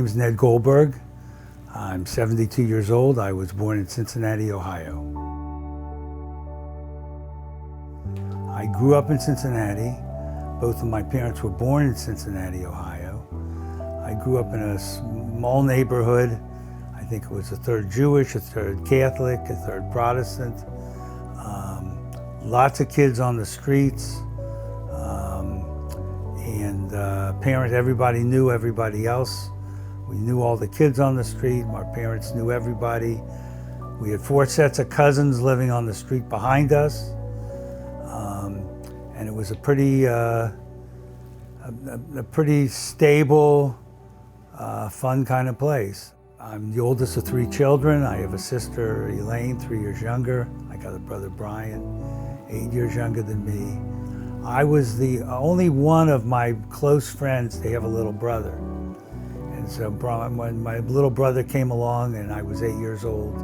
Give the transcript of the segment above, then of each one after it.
name's Ned Goldberg. I'm 72 years old. I was born in Cincinnati, Ohio. I grew up in Cincinnati. Both of my parents were born in Cincinnati, Ohio. I grew up in a small neighborhood. I think it was a third Jewish, a third Catholic, a third Protestant. Lots of kids on the streets. Parents, everybody knew everybody else. We knew all the kids on the street. My parents knew everybody. We had 4 sets of cousins living on the street behind us. And it was a pretty stable, fun kind of place. I'm the oldest of 3 children. I have a sister, Elaine, 3 years younger. I got a brother, Brian, 8 years younger than me. I was the only one of my close friends to have a little brother. And so when my little brother came along and I was 8 years old,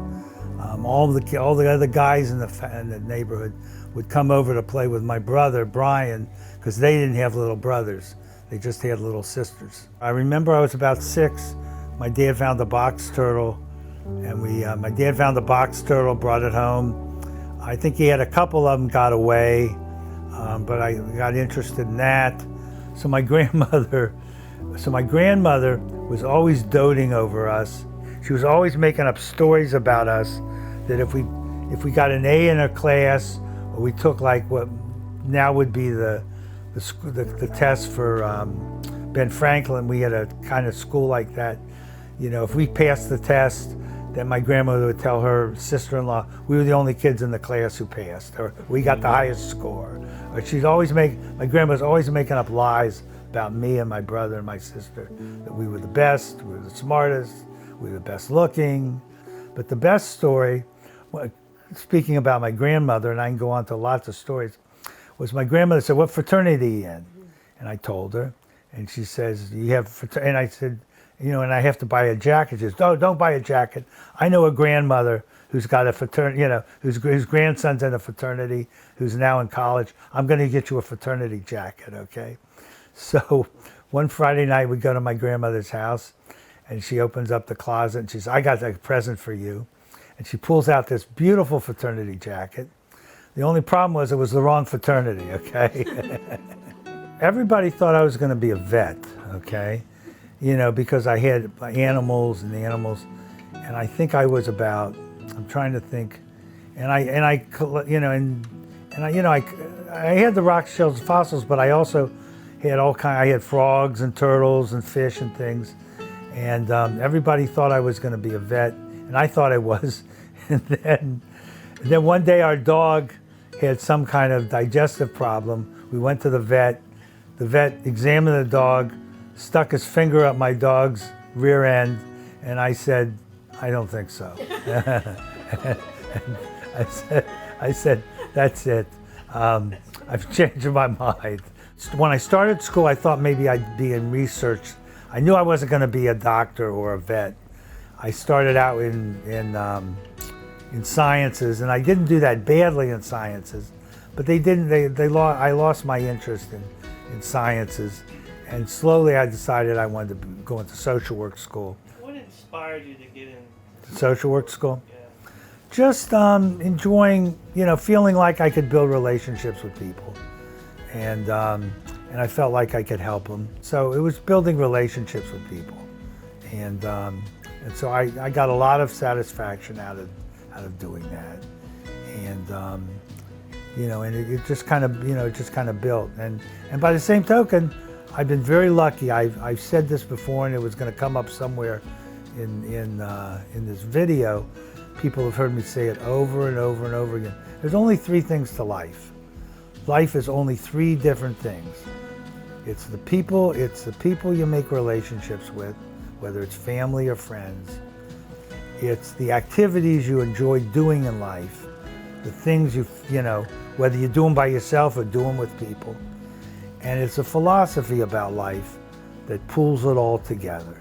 all the other guys in the neighborhood would come over to play with my brother, Brian, because they didn't have little brothers. They just had little sisters. I remember I was about 6. My dad found a box turtle, and my dad found the box turtle, brought it home. I think he had a couple of them got away, but I got interested in that. So my grandmother was always doting over us. She was always making up stories about us, that if we got an A in a class, or we took like what now would be the test for Ben Franklin, we had a kind of school like that. You know, if we passed the test, then my grandmother would tell her sister-in-law, we were the only kids in the class who passed, or we got the highest score. Or my grandma was always making up lies about me and my brother and my sister, that we were the best, we were the smartest, we were the best looking. But the best story, speaking about my grandmother, and I can go on to lots of stories, was my grandmother said, "What fraternity are you in?" And I told her, and she says, "You have fraternity," and I said, "You know, and I have to buy a jacket." She says, "No, don't buy a jacket. I know a grandmother who's got a fraternity, you know, whose grandson's in a fraternity, who's now in college. I'm going to get you a fraternity jacket, okay?" So one Friday night we go to my grandmother's house, and she opens up the closet and she says, "I got a present for you." And she pulls out this beautiful fraternity jacket. The only problem was it was the wrong fraternity, okay? Everybody thought I was going to be a vet, okay? You know, because I had animals, and I think I was about, I'm trying to think, I had the rock shells, fossils, but I also had I had frogs and turtles and fish and things, and everybody thought I was going to be a vet, and I thought I was. And then one day our dog had some kind of digestive problem. We went to the vet. The vet examined the dog, stuck his finger up my dog's rear end, and I said, "I don't think so." I said, "That's it. I've changed my mind." When I started school, I thought maybe I'd be in research. I knew I wasn't going to be a doctor or a vet. I started out in sciences, and I didn't do that badly in sciences, but I lost my interest in sciences, and slowly I decided I wanted to go into social work school. What inspired you to get into social work school? Yeah. Just enjoying, feeling like I could build relationships with people, and I felt like I could help them. So it was building relationships with people, and so I got a lot of satisfaction out of doing that, and and it just kind of built. And by the same token, I've been very lucky. I've said this before, and it was going to come up somewhere in this video. People have heard me say it over and over and over again. There's only 3 things to life. Life is only 3 different things. It's the people you make relationships with, whether it's family or friends. It's the activities you enjoy doing in life, the things whether you do them by yourself or do them with people. And it's a philosophy about life that pulls it all together.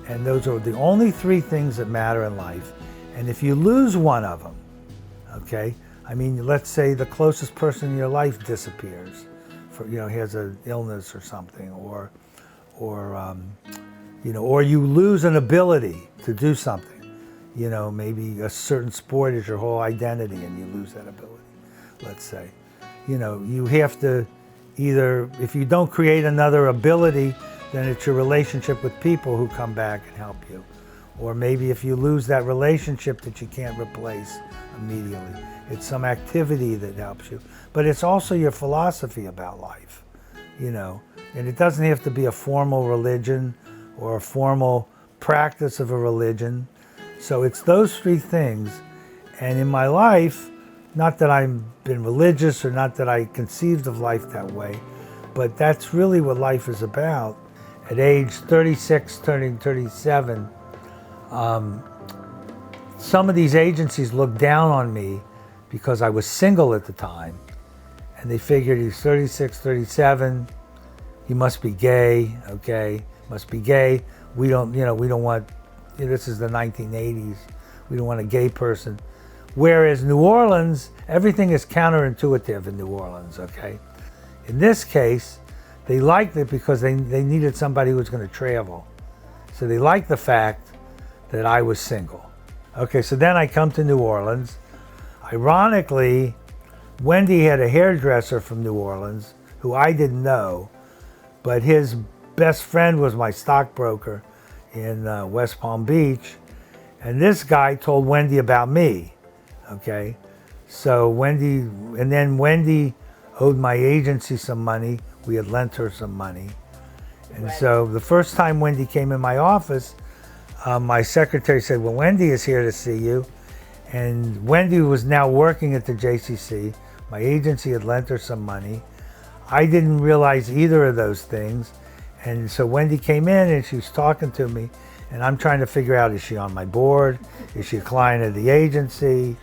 And those are the only 3 things that matter in life. And if you lose one of them, okay, I mean, let's say the closest person in your life disappears, has an illness or something, or or you lose an ability to do something. Maybe a certain sport is your whole identity and you lose that ability, let's say. You have to either, if you don't create another ability, then it's your relationship with people who come back and help you. Or maybe if you lose that relationship that you can't replace immediately, it's some activity that helps you. But it's also your philosophy about life, and it doesn't have to be a formal religion or a formal practice of a religion. So it's those three things. And in my life, not that I've been religious or not that I conceived of life that way, but that's really what life is about. At age 36, turning 37, some of these agencies looked down on me because I was single at the time. And they figured he's 36, 37, he must be gay, okay? Must be gay. We don't want, this is the 1980s, we don't want a gay person. Whereas New Orleans, everything is counterintuitive in New Orleans, okay? In this case, they liked it because they needed somebody who was going to travel. So they liked the fact that I was single. Okay, so then I come to New Orleans. Ironically, Wendy had a hairdresser from New Orleans who I didn't know, but his best friend was my stockbroker in West Palm Beach. And this guy told Wendy about me, okay? So Wendy owed my agency some money. We had lent her some money. And so the first time Wendy came in my office, my secretary said, well, Wendy is here to see you. And Wendy was now working at the JCC. My agency had lent her some money. I didn't realize either of those things. And so Wendy came in and she was talking to me, and I'm trying to figure out, is she on my board? Is she a client of the agency?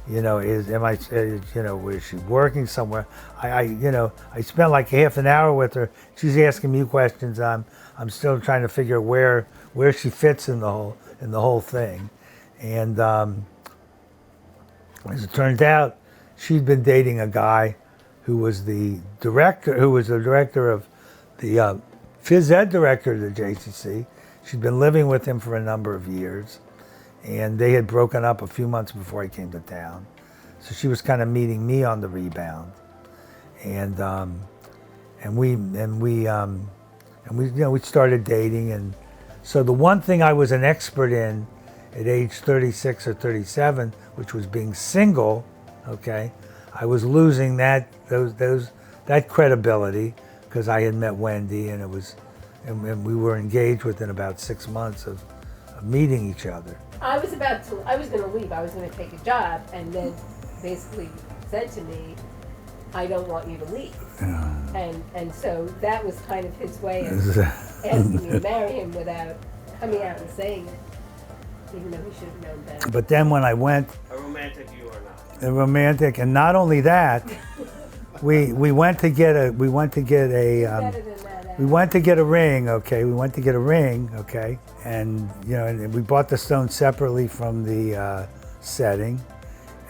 Is she working somewhere? I spent like half an hour with her. She's asking me questions. I'm still trying to figure where she fits in the whole thing. And as it turns out, she'd been dating a guy who was the director of the phys ed director of the JCC. She'd been living with him for a number of years, and they had broken up a few months before I came to town. So she was kind of meeting me on the rebound, and we started dating. And so the one thing I was an expert in at age 36 or 37, which was being single, okay, I was losing that credibility because I had met Wendy, and we were engaged within about 6 months of meeting each other. I was going to leave. I was going to take a job, and then basically said to me, I don't want you to leave. And so that was kind of his way of asking me to marry him without coming out and saying it, even though he should have known better. But then when I went... A romantic you are not. A romantic, and not only that, we went to get a ring, okay? And and we bought the stone separately from the setting,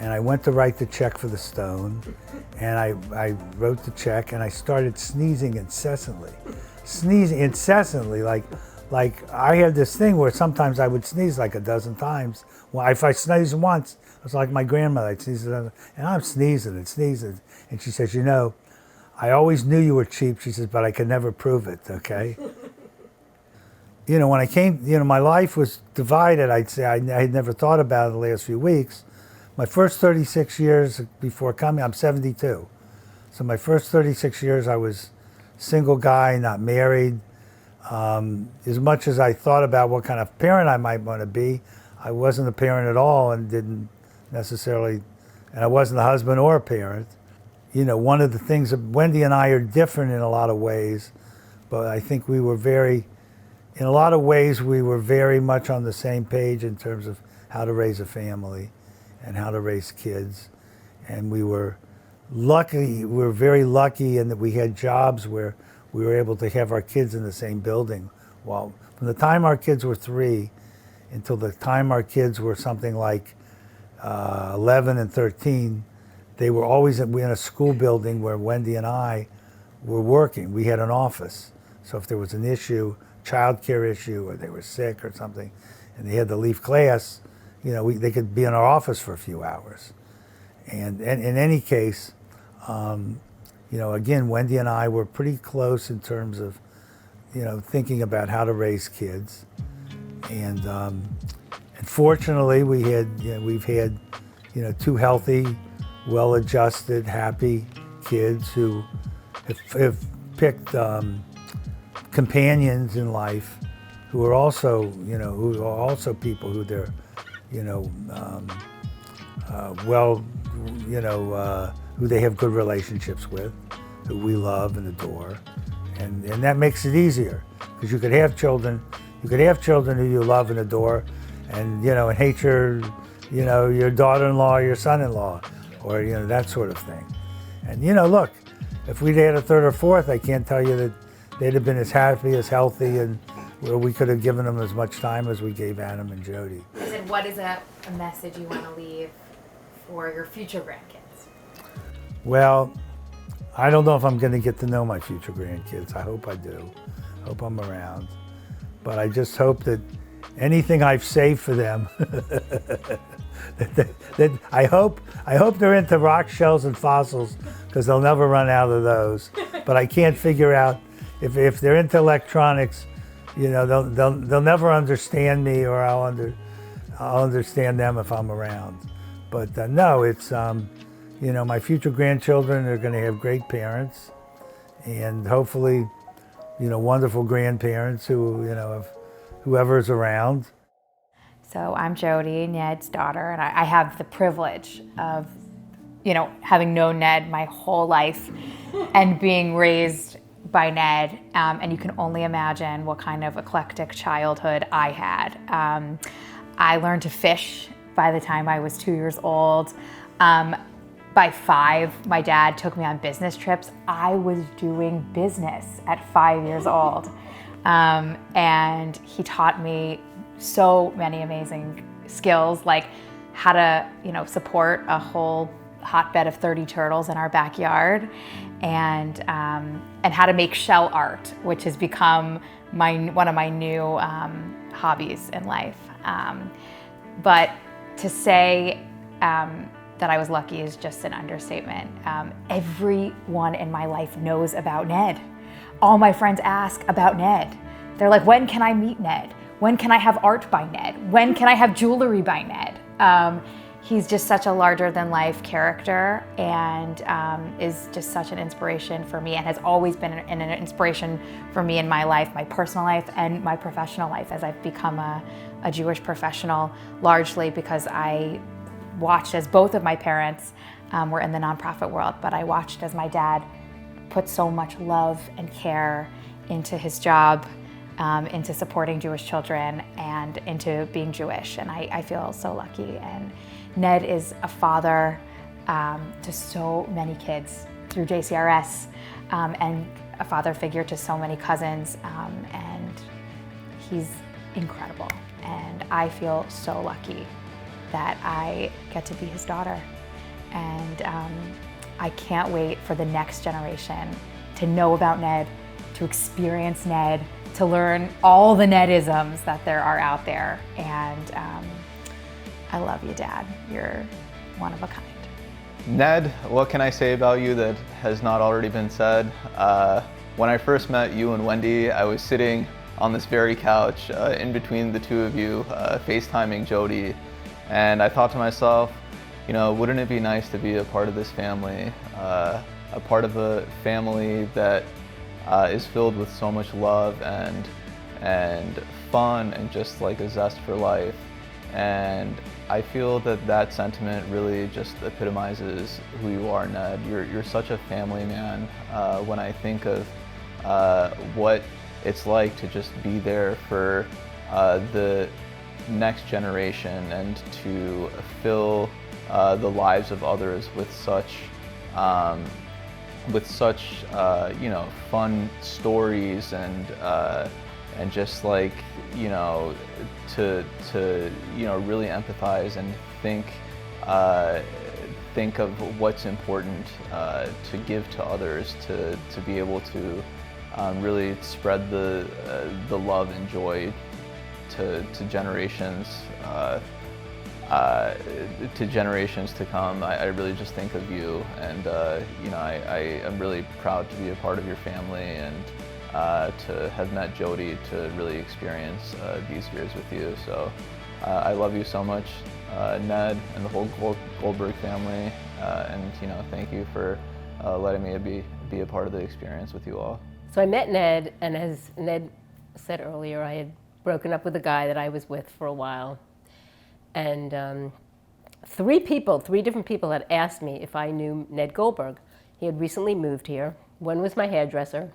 and I went to write the check for the stone, and I wrote the check, and I started sneezing incessantly, like I had this thing where sometimes I would sneeze like a dozen times. Well, if I sneezed once, it was like my grandmother. I'd sneeze, and I'm sneezing and sneezing, and she says, I always knew you were cheap, she says, but I could never prove it, okay? When I came, my life was divided, I'd say. I had never thought about it the last few weeks. My first 36 years before coming, I'm 72. So my first 36 years, I was single guy, not married. As much as I thought about what kind of parent I might want to be, I wasn't a parent at all, and didn't necessarily, and I wasn't a husband or a parent. One of the things that Wendy and I are different in a lot of ways, but I think in a lot of ways we were very much on the same page in terms of how to raise a family and how to raise kids. And we were very lucky in that we had jobs where we were able to have our kids in the same building. Well, from the time our kids were 3 until the time our kids were something like 11 and 13, they were always in a school building where Wendy and I were working. We had an office. So if there was an issue, childcare issue or they were sick or something, and they had to leave class, they could be in our office for a few hours. And in any case, again, Wendy and I were pretty close in terms of, thinking about how to raise kids. And fortunately, we've had, two healthy, well-adjusted, happy kids who have picked companions in life who are also, people who they're, who they have good relationships with, who we love and adore, and that makes it easier because you could have children who you love and adore, and and hate your daughter-in-law or your son-in-law, or that sort of thing. And look, if we'd had a third or fourth, I can't tell you that they'd have been as happy, as healthy, and we could have given them as much time as we gave Adam and Jody. And what is a message you want to leave for your future grandkids? Well, I don't know if I'm going to get to know my future grandkids. I hope I do. I hope I'm around. But I just hope that anything I've saved for them, that I hope they're into rock shells and fossils, because they'll never run out of those. But I can't figure out if they're into electronics, they'll never understand me, or I'll understand them if I'm around. But no, it's my future grandchildren are going to have great parents, and hopefully, wonderful grandparents who, if whoever's around. So I'm Jody, Ned's daughter, and I have the privilege of, having known Ned my whole life and being raised by Ned, and you can only imagine what kind of eclectic childhood I had. I learned to fish by the time I was 2 years old. By 5, my dad took me on business trips. I was doing business at 5 years old. And he taught me so many amazing skills, like how to, support a whole hotbed of 30 turtles in our backyard, and how to make shell art, which has become one of my new hobbies in life. But to say that I was lucky is just an understatement. Everyone in my life knows about Ned. All my friends ask about Ned. They're like, when can I meet Ned? When can I have art by Ned? When can I have jewelry by Ned? He's just such a larger than life character, and is just such an inspiration for me, and has always been an inspiration for me in my life, my personal life and my professional life, as I've become a Jewish professional, largely because I watched as both of my parents were in the nonprofit world, but I watched as my dad put so much love and care into his job, into supporting Jewish children, and into being Jewish, and I feel so lucky. And Ned is a father to so many kids through JCRS, and a father figure to so many cousins, and he's incredible. And I feel so lucky that I get to be his daughter. And I can't wait for the next generation to know about Ned, to experience Ned, to learn all the Nedisms that there are out there. And I love you, Dad. You're one of a kind. Ned, what can I say about you that has not already been said? When I first met you and Wendy, I was sitting on this very couch in between the two of you, FaceTiming Jody. And I thought to myself, wouldn't it be nice to be a part of this family, a part of a family that is filled with so much love and fun and just like a zest for life. And I feel that sentiment really just epitomizes who you are, Ned. You're such a family man. When I think of what it's like to just be there for the next generation and to fill the lives of others with such fun stories and just like to really empathize and think of what's important to give to others, to be able to really spread the love and joy to generations. To generations to come. I really just think of you, and you know, I am really proud to be a part of your family, and to have met Jody, to really experience these years with you. So I love you so much, Ned, and the whole Goldberg family, and you know, thank you for letting me be a part of the experience with you all. So I met Ned, and as Ned said earlier, I had broken up with a guy that I was with for a while. And three different people had asked me if I knew Ned Goldberg. He had recently moved here. One was my hairdresser,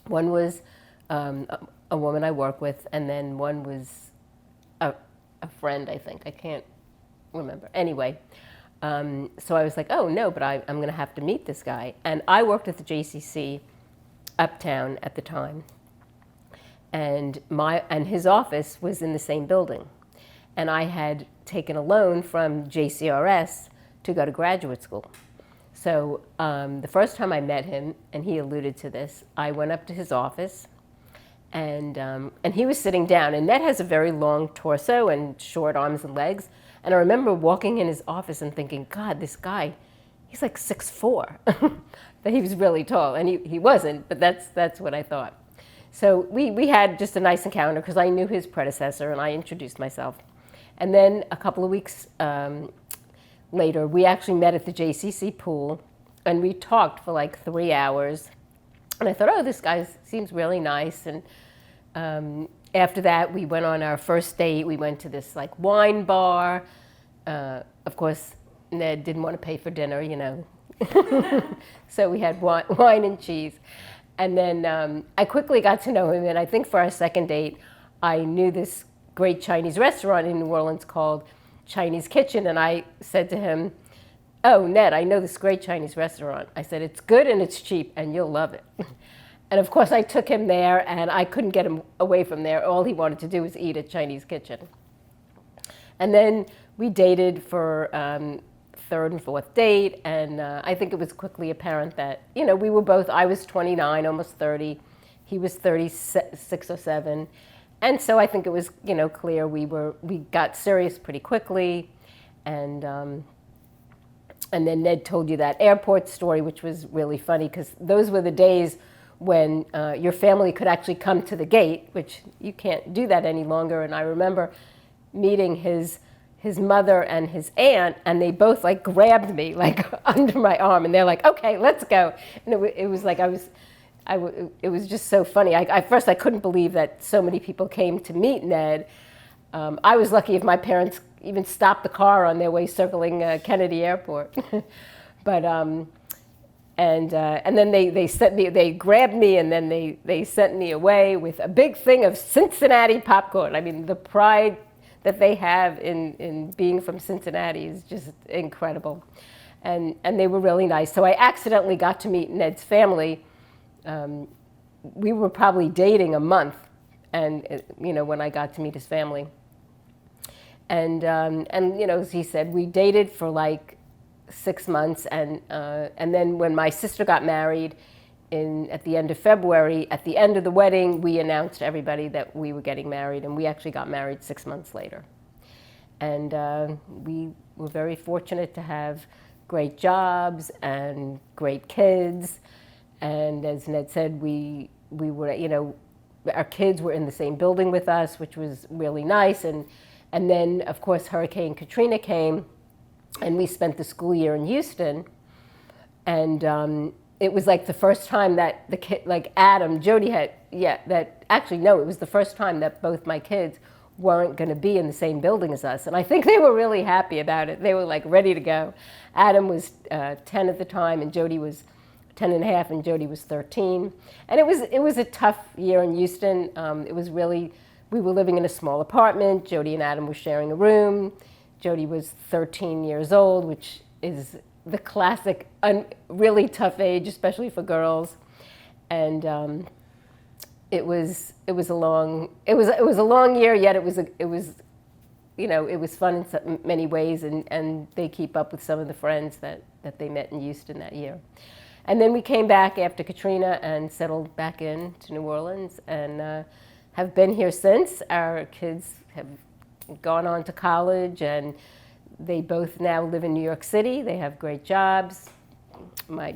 one was a woman I work with, and then one was a friend, I think. I can't remember. Anyway, so I was like, oh no, but I'm going to have to meet this guy. And I worked at the JCC Uptown at the time, and his office was in the same building. And I had taken a loan from JCRS to go to graduate school. So the first time I met him, and he alluded to this, I went up to his office, and he was sitting down. And Ned has a very long torso and short arms and legs. And I remember walking in his office and thinking, God, this guy, he's like 6'4". That he was really tall, and he wasn't, but that's what I thought. So we had just a nice encounter because I knew his predecessor, and I introduced myself. And then a couple of weeks later, we actually met at the JCC pool, and we talked for like 3 hours. And I thought, oh, this guy seems really nice. And after that, we went on our first date. We went to this like wine bar. Of course, Ned didn't want to pay for dinner, you know. So we had wine and cheese. And then I quickly got to know him. And I think for our second date, I knew this great Chinese restaurant in New Orleans called Chinese Kitchen, and I said to him, oh, Ned, I know this great Chinese restaurant. I said, it's good and it's cheap, and you'll love it. And of course, I took him there, and I couldn't get him away from there. All he wanted to do was eat at Chinese Kitchen. And then we dated for third and fourth date, and I think it was quickly apparent that, you know, we were both, I was 29, almost 30. He was 36 or 7. And so I think it was, you know, clear we got serious pretty quickly, and then Ned told you that airport story, which was really funny because those were the days when your family could actually come to the gate, which you can't do that any longer. And I remember meeting his mother and his aunt, and they both like grabbed me like under my arm, and they're like, "Okay, let's go." And it was like it was just so funny. At first, I couldn't believe that so many people came to meet Ned. I was lucky if my parents even stopped the car on their way circling Kennedy Airport. But and then they grabbed me, and then they sent me away with a big thing of Cincinnati popcorn. I mean, the pride that they have in being from Cincinnati is just incredible, and they were really nice. So I accidentally got to meet Ned's family. We were probably dating a month, and you know, when I got to meet his family, and you know, as he said, we dated for like 6 months, and then when my sister got married at the end of February, at the end of the wedding, we announced to everybody that we were getting married, and we actually got married 6 months later. And we were very fortunate to have great jobs and great kids. And as Ned said, we were, you know, our kids were in the same building with us, which was really nice. And then, of course, Hurricane Katrina came, and we spent the school year in Houston. And it was like the first time that the kid, like Adam, Jody had, it was the first time that both my kids weren't going to be in the same building as us. And I think they were really happy about it. They were like ready to go. Adam was 10 at the time, and Jody was 10 and a half, and Jody was 13. And it was a tough year in Houston. It was really, we were living in a small apartment. Jody and Adam were sharing a room. Jody was 13 years old, which is the classic, really tough age, especially for girls. And it was a long year. Yet it was you know, it was fun in many ways. And they keep up with some of the friends that they met in Houston that year. And then we came back after Katrina and settled back in to New Orleans and have been here since. Our kids have gone on to college and they both now live in New York City. They have great jobs.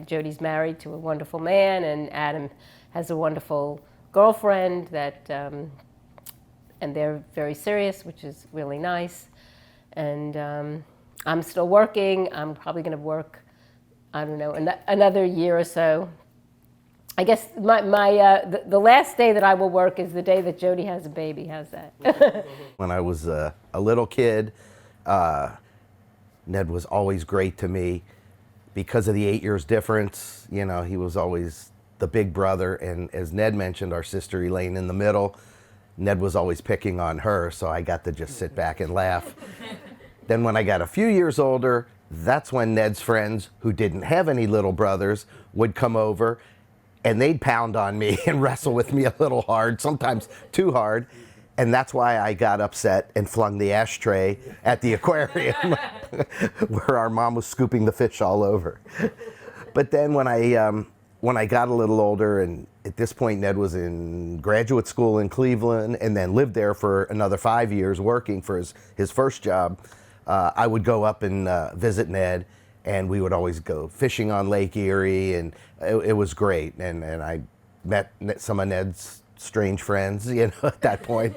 Jody's married to a wonderful man, and Adam has a wonderful girlfriend that, and they're very serious, which is really nice. And I'm still working. I'm probably going to work, I don't know, another year or so. I guess the last day that I will work is the day that Jody has a baby. How's that? When I was a little kid, Ned was always great to me because of the 8 years difference. You know, he was always the big brother, and as Ned mentioned, our sister Elaine in the middle. Ned was always picking on her, so I got to just sit back and laugh. Then when I got a few years older, that's when Ned's friends, who didn't have any little brothers, would come over, and they'd pound on me and wrestle with me a little hard, sometimes too hard. And that's why I got upset and flung the ashtray at the aquarium where our mom was scooping the fish all over. But then when I got a little older, and at this point Ned was in graduate school in Cleveland and then lived there for another 5 years working for his first job, I would go up and visit Ned, and we would always go fishing on Lake Erie, and it was great. And I met some of Ned's strange friends, you know, at that point.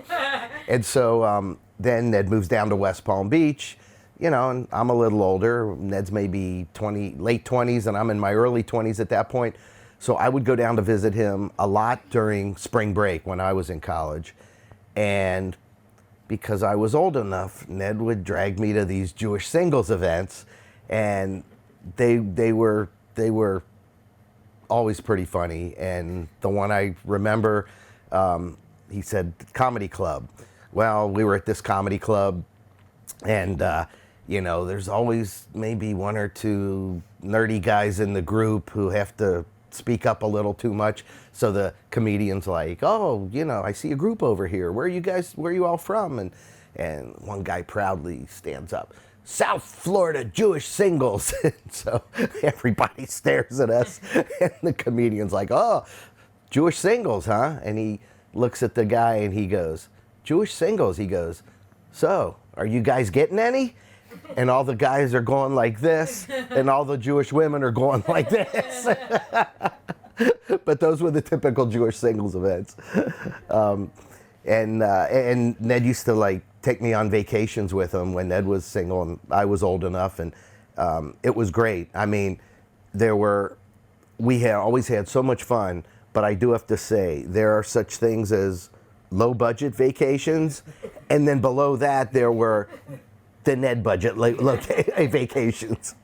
And so then Ned moves down to West Palm Beach, you know, and I'm a little older. Ned's maybe late 20s, and I'm in my early 20s at that point. So I would go down to visit him a lot during spring break when I was in college. And because I was old enough, Ned would drag me to these Jewish singles events, and they were always pretty funny. And the one I remember, he said, comedy club. Well, we were at this comedy club, and you know, there's always maybe one or two nerdy guys in the group who have to speak up a little too much. So the comedian's like, oh, you know, I see a group over here. Where are you all from? And one guy proudly stands up, South Florida Jewish singles. So everybody stares at us, and the comedian's like, oh, Jewish singles, huh? And he looks at the guy and he goes, Jewish singles. He goes, so are you guys getting any? And all the guys are going like this, and all the Jewish women are going like this. But those were the typical Jewish singles events. And Ned used to like take me on vacations with him when Ned was single and I was old enough, and it was great. I mean, we had always had so much fun, but I do have to say there are such things as low budget vacations, and then below that there were the Ned budget vacations.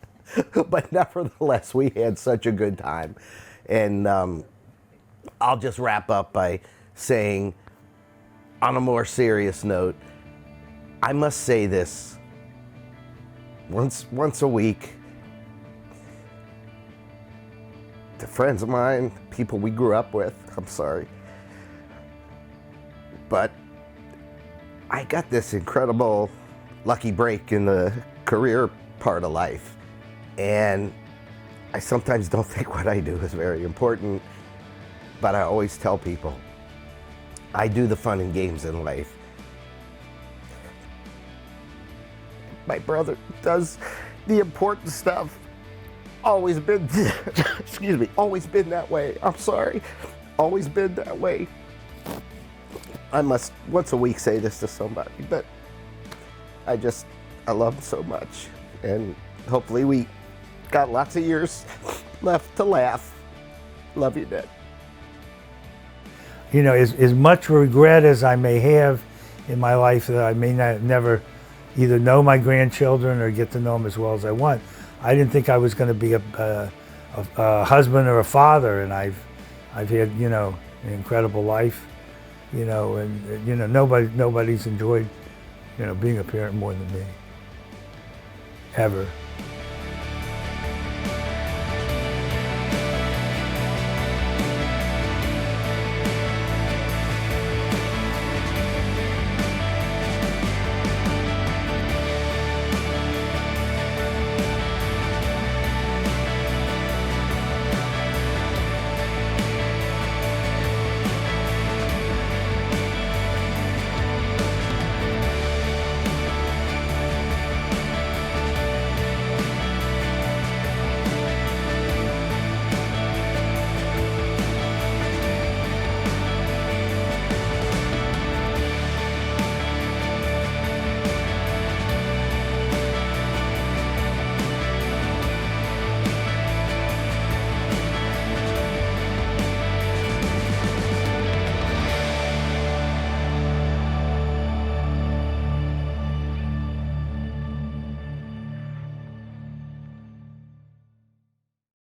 But nevertheless, we had such a good time. And I'll just wrap up by saying, on a more serious note, I must say this once a week to friends of mine, people we grew up with. I'm sorry, but I got this incredible lucky break in the career part of life, and I sometimes don't think what I do is very important, but I always tell people I do the fun and games in life. My brother does the important stuff. Always been, excuse me, always been that way. I'm sorry, always been that way. I must once a week say this to somebody, but I love him so much, and hopefully we got lots of years left to laugh. Love you, Ned. You know, as much regret as I may have in my life that I may never either know my grandchildren or get to know them as well as I want, I didn't think I was going to be a husband or a father, and I've had, you know, an incredible life, you know, and you know, nobody's enjoyed, you know, being a parent more than me, ever.